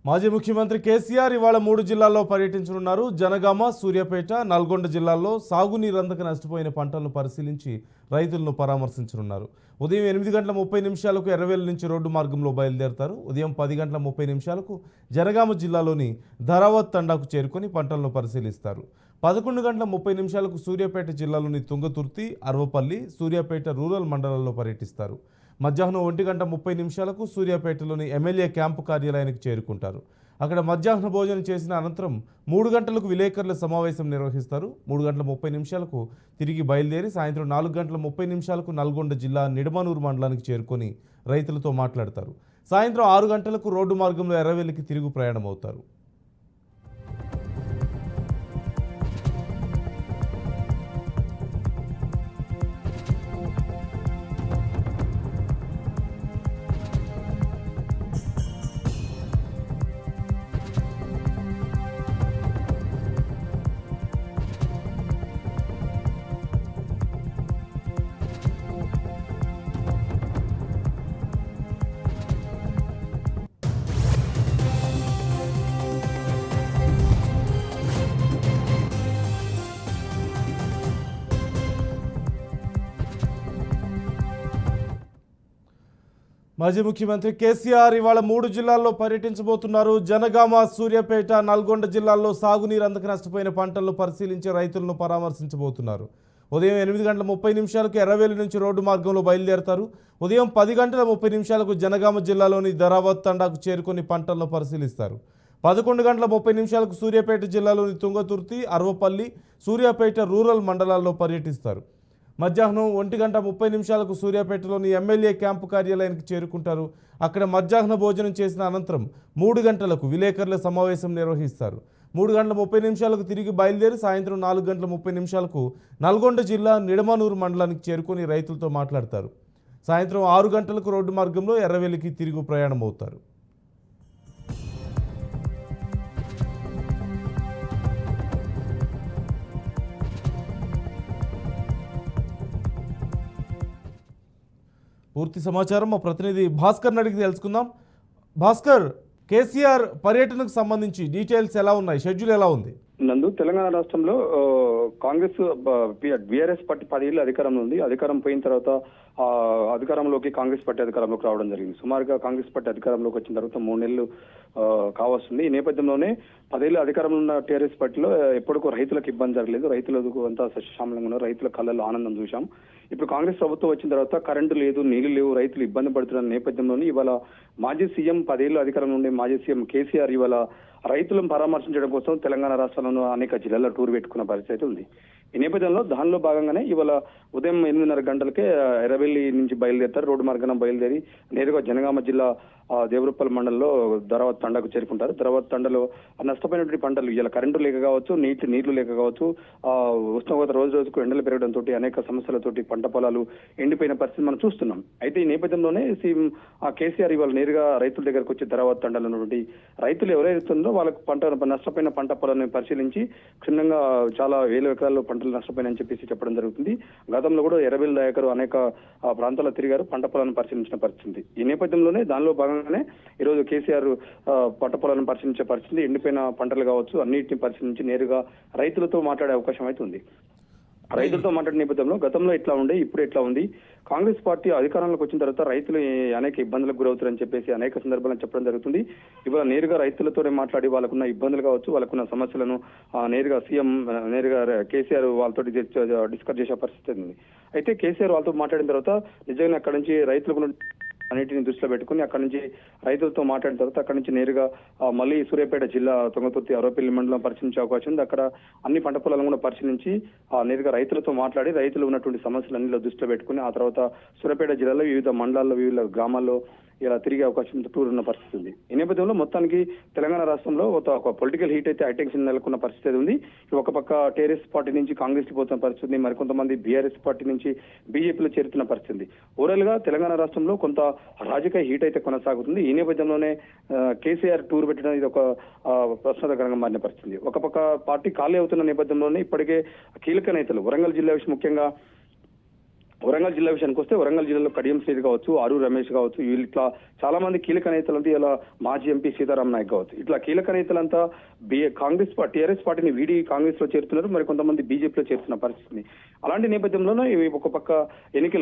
మాజీ ముఖ్యమంత్రి కేసీఆర్ ఇవాళ 3 జిల్లాల్లో పర్యటించనున్నారు. జనగామ, సూర్యాపేట, నల్గొండ జిల్లాల్లో సాగునీరు అందక నష్టపోయిన పంటలను పరిశీలించి రైతులను పరామర్శించనున్నారు. ఉదయం 8:30 ఎర్రవేలు నుంచి రోడ్డు మార్గంలో బయలుదేరతారు. ఉదయం 10:30 జనగామ జిల్లాలోని ధరావత్ తండాకు చేరుకొని పంటలను పరిశీలిస్తారు. 11:30 సూర్యాపేట జిల్లాలోని తుంగతుర్తి, అర్వపల్లి, సూర్యాపేట రూరల్ మండలాల్లో పర్యటిస్తారు. మధ్యాహ్నం 1:30 సూర్యాపేటలోని ఎమ్మెల్యే క్యాంపు కార్యాలయానికి చేరుకుంటారు. అక్కడ మధ్యాహ్న భోజనం చేసిన అనంతరం 3 గంటలకు విలేకరుల సమావేశం నిర్వహిస్తారు. 3:30 తిరిగి బయలుదేరి సాయంత్రం 4:30 నల్గొండ జిల్లా నిడమనూరు మండలానికి చేరుకొని రైతులతో మాట్లాడతారు. సాయంత్రం 6 గంటలకు రోడ్డు మార్గంలో ఎర్రవెల్లికి తిరుగు ప్రయాణం అవుతారు. మాజీ ముఖ్యమంత్రి కేసీఆర్ ఇవాళ 3 జిల్లాల్లో పర్యటించబోతున్నారు. జనగామ, సూర్యాపేట, నల్గొండ జిల్లాల్లో సాగునీరు అందక నష్టపోయిన పంటలను పరిశీలించి రైతులను పరామర్శించబోతున్నారు. ఉదయం 8:30 ఎర్రవేలు నుంచి రోడ్డు మార్గంలో బయలుదేరతారు. ఉదయం 10:30 జనగామ జిల్లాలోని ధరావత్ తండాకు చేరుకొని పంటలను పరిశీలిస్తారు. 11:30 సూర్యాపేట జిల్లాలోని తుంగతుర్తి, అర్వపల్లి, సూర్యాపేట రూరల్ మండలాల్లో పర్యటిస్తారు. మధ్యాహ్నం 1:30 సూర్యాపేటలోని ఎమ్మెల్యే క్యాంపు కార్యాలయానికి చేరుకుంటారు. అక్కడ మధ్యాహ్న భోజనం చేసిన అనంతరం 3 గంటలకు విలేకరుల సమావేశం నిర్వహిస్తారు. 3:30 తిరిగి బయలుదేరి సాయంత్రం 4:30 నల్గొండ జిల్లా నిడమనూరు మండలానికి చేరుకొని రైతులతో మాట్లాడతారు. సాయంత్రం 6 గంటలకు రోడ్డు మార్గంలో ఎర్రవెల్లికి తిరుగు ప్రయాణం అవుతారు. పూర్తి సమాచారం మా ప్రతినిధి భాస్కర్ అడిగి తెలుసుకుందాం. భాస్కర్, కేసీఆర్ పర్యటనకు సంబంధించి డీటెయిల్స్ ఎలా ఉన్నాయి, షెడ్యూల్ ఎలా ఉంది? నందు, తెలంగాణ రాష్ట్రంలో కాంగ్రెస్ బీఆర్ఎస్ పార్టీ 10 ఏళ్ళు అధికారంలో ఉంది. అధికారం పోయిన తర్వాత అధికారంలోకి కాంగ్రెస్ పార్టీ అధికారంలోకి రావడం జరిగింది. సుమారుగా కాంగ్రెస్ పార్టీ అధికారంలోకి వచ్చిన తర్వాత 3 నెలలు కావస్తుంది. ఈ నేపథ్యంలోనే 10 ఏళ్ళు అధికారంలో ఉన్న టీఆర్ఎస్ పార్టీలో ఎప్పటికో రైతులకు ఇబ్బంది జరగలేదు. రైతులకు అంతా సస్యశ్యామలంగా ఉన్నారు. రైతుల కళ్ళల్లో ఆనందం చూశాం. ఇప్పుడు కాంగ్రెస్ ప్రభుత్వం వచ్చిన తర్వాత కరెంటు లేదు, నీళ్లు లేవు, రైతులు ఇబ్బంది పడుతున్న నేపథ్యంలోనే ఇవాళ మాజీ సీఎం 10 ఏళ్ళు అధికారంలో ఉండే మాజీ సీఎం కేసీఆర్ ఇవాళ రైతులను పరామర్శించడం కోసం తెలంగాణ రాష్ట్రంలో అనేక జిల్లాల్లో టూర్ పెట్టుకున్న పరిస్థితి ఉంది. ఈ నేపథ్యంలో దానిలో భాగంగానే ఇవాళ ఉదయం 8:30 ఎర్రవెల్లి నుంచి బయలుదేరుతారు. రోడ్డు మార్గాన బయలుదేరి నేరుగా జనగామ జిల్లా దేవరపల్లి మండలంలో ధరావత్ తండాకు చేరుకుంటారు. ధరావత్ తండలో నష్టపోయినటువంటి పంటలు ఇలా కరెంటు లేక కావచ్చు, నీళ్లు లేక కావచ్చు, ఉష్ణోగ్రత రోజు రోజుకు ఎండలు పెరగడంతో అనేక సమస్యలతోటి పంట పొలాలు ఎండిపోయిన పరిస్థితి మనం చూస్తున్నాం. అయితే ఈ నేపథ్యంలోనే కేసీఆర్ ఇవాళ నేరుగా రైతుల దగ్గరకు వచ్చి ధరావత్ తండాలో ఉన్నటువంటి రైతులు ఎవరైతుందో వాళ్ళకు నష్టపోయిన పంట పొలాలను పరిశీలించి క్షుణ్ణంగా చాలా వేల ఎకరాల్లో పంటలు నష్టపోయినాయని చెప్పేసి చెప్పడం జరుగుతుంది. గతంలో కూడా ఎర్రబెల్లి నాయకులు అనేక ప్రాంతాల్లో తిరిగారు, పంట పొలాలను పరిశీలించిన పరిస్థితి. ఈ నేపథ్యంలోనే దానిలో భాగంగానే ఈరోజు కేసీఆర్ పంట పొలాలను పరిశీలించే పరిస్థితి, ఎండిపోయిన పంటలు కావచ్చు అన్నింటినీ పరిశీలించి నేరుగా రైతులతో మాట్లాడే అవకాశం అయితే ఉంది. రైతులతో మాట్లాడిన నేపథ్యంలో గతంలో ఎట్లా ఉండే, ఇప్పుడు ఎట్లా ఉంది, కాంగ్రెస్ పార్టీ అధికారంలోకి వచ్చిన తర్వాత రైతులు అనేక ఇబ్బందులకు గురవుతారని చెప్పేసి అనేక సందర్భాలను చెప్పడం జరుగుతుంది. ఇవాళ నేరుగా రైతులతోనే మాట్లాడి వాళ్ళకున్న ఇబ్బందులు కావచ్చు, వాళ్ళకున్న సమస్యలను నేరుగా సీఎం నేరుగా కేసీఆర్ వాళ్ళతో డిస్కస్ చేసే పరిస్థితి ఉంది. అయితే కేసీఆర్ వాళ్ళతో మాట్లాడిన తర్వాత నిజంగా అక్కడి నుంచి రైతులకు అన్నింటిని దృష్టిలో పెట్టుకుని అక్కడి నుంచి రైతులతో మాట్లాడిన తర్వాత అక్కడి నుంచి నేరుగా మళ్ళీ సూర్యాపేట జిల్లా తుంగతుర్తి, అరవపల్లి మండలం పరిశీలించే అవకాశం ఉంది. అక్కడ అన్ని పంట పొలాలను కూడా పరిశీలించి నేరుగా రైతులతో మాట్లాడి రైతులు ఉన్నటువంటి సమస్యలన్నీ దృష్టిలో పెట్టుకుని ఆ తర్వాత సూర్యాపేట జిల్లాలో వివిధ మండలాల్లో వివిధ గ్రామాల్లో ఇలా తిరిగే అవకాశం టూర్ ఉన్న పరిస్థితి ఉంది. ఈ నేపథ్యంలో మొత్తానికి తెలంగాణ రాష్ట్రంలో ఒక పొలిటికల్ హీట్ అయితే అటెన్షన్ నెలకొన్న పరిస్థితి ఉంది. ఒక పక్క టీఆర్ఎస్ పార్టీ నుంచి కాంగ్రెస్ కి పోతున్న పరిస్థితి, మరికొంతమంది బీఆర్ఎస్ పార్టీ నుంచి బీజేపీలో చేరుతున్న పరిస్థితి. ఓవరాల్ గా తెలంగాణ రాష్ట్రంలో కొంత రాజకీయ హీట్ అయితే కొనసాగుతుంది. ఈ నేపథ్యంలోనే కేసీఆర్ టూర్ పెట్టడం ఇది ఒక ప్రశ్నార్థకరంగా మారిన పరిస్థితి. ఒక పక్క పార్టీ ఖాళీ అవుతున్న నేపథ్యంలోనే ఇప్పటికే కీలక నేతలు వరంగల్ జిల్లా ముఖ్యంగా వరంగల్ జిల్లా విషయానికి వస్తే వరంగల్ జిల్లాలో కడియం శ్రీధర్ కావచ్చు, ఆరు రమేష్ కావచ్చు, వీళ్ళు ఇట్లా చాలా మంది కీలక నేతలంతా ఇలా మాజీ ఎంపీ సీతారాం నాయక్ కావచ్చు, ఇట్లా కీలక నేతలంతా కాంగ్రెస్ టీఆర్ఎస్ పార్టీని వీడి కాంగ్రెస్ లో చేరుతున్నారు, మరి కొంతమంది బీజేపీలో చేరుతున్న పరిస్థితి. అలాంటి నేపథ్యంలోనే ఇవి ఒక పక్క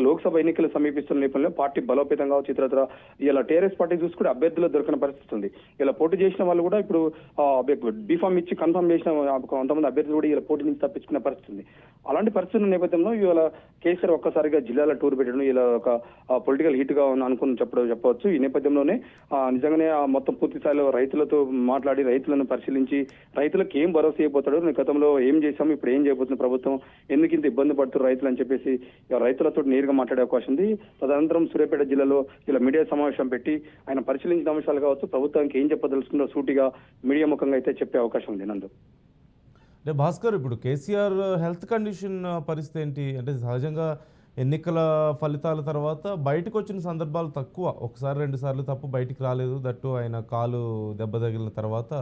లోక్సభ ఎన్నికలు సమీపిస్తున్న నేపథ్యంలో పార్టీ బలోపేతం కావచ్చు, ఇతరత్ర ఇలా టీఆర్ఎస్ పార్టీ చూసుకుంటే అభ్యర్థులు దొరికిన పరిస్థితి ఉంది. ఇలా పోటీ చేసిన వాళ్ళు కూడా ఇప్పుడు బీఫామ్ ఇచ్చి కన్ఫర్మ్ చేసిన కొంతమంది అభ్యర్థులు కూడా ఇలా పోటీ నుంచి తప్పించుకునే పరిస్థితి ఉంది. అలాంటి పరిస్థితుల నేపథ్యంలో ఇవాళ కేసీఆర్ ఒక్కసారిగా జిల్లాల టూర్ పెట్టడం ఇలా ఒక పొలిటికల్ హీట్ గా అనుకుని చెప్పవచ్చు. ఈ నేపథ్యంలోనే నిజంగానే మొత్తం పూర్తి స్థాయిలో రైతులతో మాట్లాడి రైతులను పరిశీలించి రైతులకు ఏం భరోసా అయిపోతాడు, గతంలో ఏం చేశాము, ఇప్పుడు ఏం చేయబోతుంది ప్రభుత్వం, ఎందుకు ఇంత ఇబ్బంది పడుతున్నారు రైతులు అని చెప్పేసి రైతులతో నేరుగా మాట్లాడే అవకాశం ఉంది. తదనంతరం సూర్యాపేట జిల్లాలో ఇలా మీడియా సమావేశం పెట్టి ఆయన పరిశీలించిన అంశాలు కావచ్చు, ప్రభుత్వానికి ఏం చెప్పదలుచుకుందో సూటిగా మీడియా ముఖంగా అయితే చెప్పే అవకాశం ఉంది. నందు అంటే భాస్కర్, ఇప్పుడు కేసీఆర్ హెల్త్ కండిషన్ పరిస్థితి ఏంటి? అంటే సహజంగా ఎన్నికల ఫలితాల తర్వాత బయటకు వచ్చిన సందర్భాలు తక్కువ, ఒకసారి 2 సార్లు తప్ప బయటికి రాలేదు. దట్టు ఆయన కాలు దెబ్బ తగిలిన తర్వాత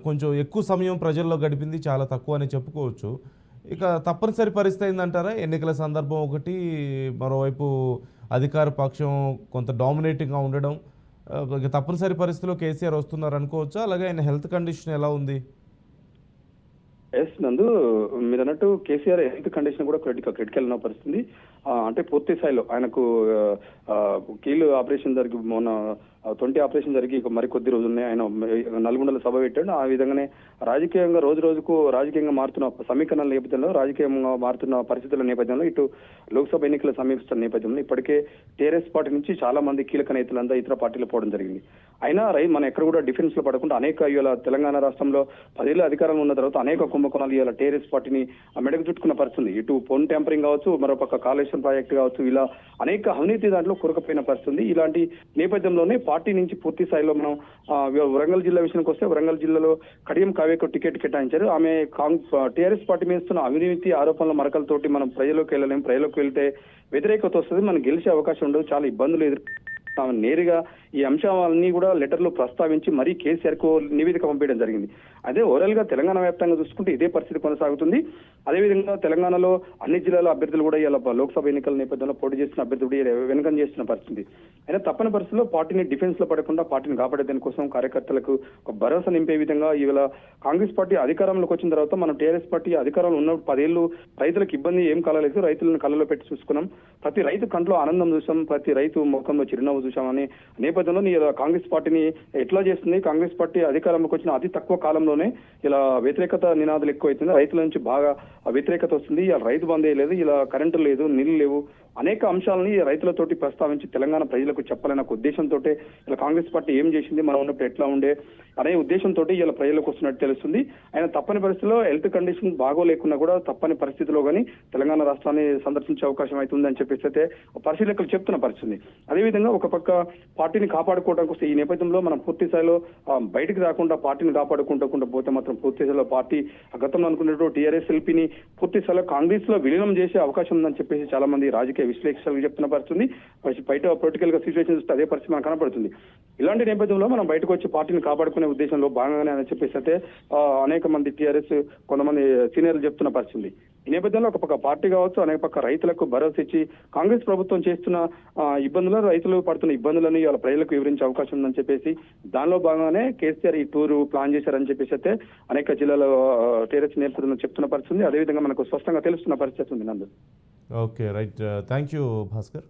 కొంచెం ఎక్కువ సమయం ప్రజల్లో గడిపింది, చాలా తక్కువ అని చెప్పుకోవచ్చు. ఇక తప్పనిసరి పరిస్థితి అయిందంటారా? ఎన్నికల సందర్భం ఒకటి, మరోవైపు అధికార పక్షం కొంత డామినేటింగ్గా ఉండడం, ఇక తప్పనిసరి పరిస్థితిలో కేసీఆర్ వస్తున్నారు అనుకోవచ్చా? అలాగే ఆయన హెల్త్ కండిషన్ ఎలా ఉంది? ఎస్ నందు, మీరు అన్నట్టు కేసీఆర్ హెల్త్ కండిషన్ కూడా క్రిటికల్ ఉన్న పరిస్థితి. అంటే పూర్తి స్థాయిలో ఆయనకు కీలు ఆపరేషన్ జరిగి మొన్న 20 ఆపరేషన్ జరిగి మరి కొద్ది రోజులు ఉన్నాయి. ఆయన నల్గొండలో సభ పెట్టాడు. ఆ విధంగానే రాజకీయంగా రోజు రోజుకు రాజకీయంగా మారుతున్న సమీకరణల నేపథ్యంలో, రాజకీయంగా మారుతున్న పరిస్థితుల నేపథ్యంలో, ఇటు లోక్సభ ఎన్నికలు సమీపిస్తున్న నేపథ్యంలో ఇప్పటికే టీఆర్ఎస్ పార్టీ నుంచి చాలా మంది కీలక నేతలంతా ఇతర పార్టీలు పోవడం జరిగింది. అయినా మనం ఎక్కడ కూడా డిఫెన్స్ లో పడకుండా అనేక ఇవాళ తెలంగాణ రాష్ట్రంలో 10 ఏళ్ల అధికారంలో ఉన్న తర్వాత అనేక కుంభకోణాలు ఇవాళ టీఆర్ఎస్ పార్టీని మెడకు చుట్టుకున్న పరిస్థితి. ఇటు ఫోన్ ట్యాంపరింగ్ కావచ్చు, మరోపక్క కాళేశ్వరం ప్రాజెక్టు కావచ్చు, ఇలా అనేక అవినీతి దాంట్లో కురకపోయిన పరిస్థితి. ఇలాంటి నేపథ్యంలోనే పార్టీ నుంచి పూర్తి స్థాయిలో మనం వరంగల్ జిల్లా విషయానికి వస్తే వరంగల్ జిల్లాలో కడియం కావ్యకు టికెట్ కేటాయించారు. ఆమె టీఆర్ఎస్ పార్టీ మీద ఇస్తున్న అవినీతి ఆరోపణల మరకలతోటి మనం ప్రజల్లోకి వెళ్ళలేం, ప్రజల్లోకి వెళ్తే వ్యతిరేకత వస్తుంది, మనం గెలిచే అవకాశం ఉండదు, చాలా ఇబ్బందులు నేరుగా ఈ అంశాలన్నీ కూడా లెటర్లో ప్రస్తావించి మరీ కేసీఆర్ కు నివేదిక పంపించడం జరిగింది. అదే ఓవరాల్ గా తెలంగాణ వ్యాప్తంగా చూసుకుంటే ఇదే పరిస్థితి కొనసాగుతుంది. అదేవిధంగా తెలంగాణలో అన్ని జిల్లాల అభ్యర్థులు కూడా ఇలా లోక్సభ ఎన్నికల నేపథ్యంలో పోటీ చేస్తున్న అభ్యర్థులు వెనుకం చేస్తున్న పరిస్థితి. అయినా తప్పని పరిస్థితుల్లో పార్టీని డిఫెన్స్ లో పడకుండా పార్టీని కాపాడే దానికోసం కార్యకర్తలకు ఒక భరోసా నింపే విధంగా ఇవాళ కాంగ్రెస్ పార్టీ అధికారంలోకి వచ్చిన తర్వాత మనం టీఆర్ఎస్ పార్టీ అధికారంలో ఉన్నప్పుడు 10 ఏళ్లు రైతులకు ఇబ్బంది ఏం కలగలేదు, రైతులను కళ్ళలో పెట్టి చూసుకున్నాం, ప్రతి రైతు కంట్లో ఆనందం చూసాం, ప్రతి రైతు ముఖంలో చిరునవ్వు చూసామని నేపథ్యంలో కాంగ్రెస్ పార్టీని ఎట్లా చేస్తుంది, కాంగ్రెస్ పార్టీ అధికారంలోకి వచ్చిన అతి తక్కువ కాలంలోనే ఇలా వ్యతిరేకత నినాదాలు ఎక్కువ అవుతుంది, రైతుల నుంచి బాగా వ్యతిరేకత వస్తుంది, ఇలా రైతు బంద్ లేదు, ఇలా కరెంటు లేదు, నీళ్లు లేవు, అనేక అంశాలని రైతులతోటి ప్రస్తావించి తెలంగాణ ప్రజలకు చెప్పాలన్న ఉద్దేశంతో ఇలా కాంగ్రెస్ పార్టీ ఏం చేసింది, మనం ఉన్నప్పుడు ఎట్లా ఉండే అనే ఉద్దేశంతో ఇలా ప్రజలకు వస్తున్నట్టు తెలుస్తుంది. ఆయన తప్పని పరిస్థితిలో హెల్త్ కండిషన్ బాగోలేకున్నా కూడా తప్పని పరిస్థితిలో కానీ తెలంగాణ రాష్ట్రాన్ని సందర్శించే అవకాశం అవుతుంది అని చెప్పేసి అయితే పరిశీలకులు చెప్తున్న పరిస్థితి. అదేవిధంగా ఒక పక్క పార్టీని కాపాడుకోవడానికి వస్తే ఈ నేపథ్యంలో మనం పూర్తి స్థాయిలో బయటకు రాకుండా పార్టీని కాపాడుకుంటూ పోతే మాత్రం పూర్తి స్థాయిలో పార్టీ గతంలో అనుకున్నట్టు టీఆర్ఎస్ ఎల్పీని పూర్తి స్థాయిలో కాంగ్రెస్ లో విలీనం చేసే అవకాశం ఉందని చెప్పేసి చాలా మంది రాజకీయ విశ్లేషకులు చెప్తున్న పరిస్థితి. బయట పొలిటికల్ గా సిచ్యువేషన్ చూస్తే అదే పరిస్థితి మనకు కనపడుతుంది. ఇలాంటి నేపథ్యంలో మనం బయటకు వచ్చి పార్టీని కాపాడుకునే ఉద్దేశంలో భాగంగానే అని చెప్పేసి అయితే అనేక మంది టీఆర్ఎస్ కొంతమంది సీనియర్లు చెప్తున్న పరిస్థితి. ఈ నేపథ్యంలో ఒక పక్క పార్టీ కావచ్చు, అనేక పక్క రైతులకు భరోసా ఇచ్చి కాంగ్రెస్ ప్రభుత్వం చేస్తున్న ఇబ్బందులు, రైతులు పడుతున్న ఇబ్బందులని వాళ్ళ ప్రజలకు వివరించే అవకాశం ఉందని చెప్పేసి దానిలో భాగంగానే కేసీఆర్ ఈ టూరు ప్లాన్ చేశారని చెప్పేసి అయితే అనేక జిల్లాలో టీఆర్ఎస్ నేతలు చెప్తున్న పరిస్థితి. అదేవిధంగా మనకు స్పష్టంగా తెలుస్తున్న పరిస్థితి ఉంది. నందు. Okay, right. Thank you Bhaskar.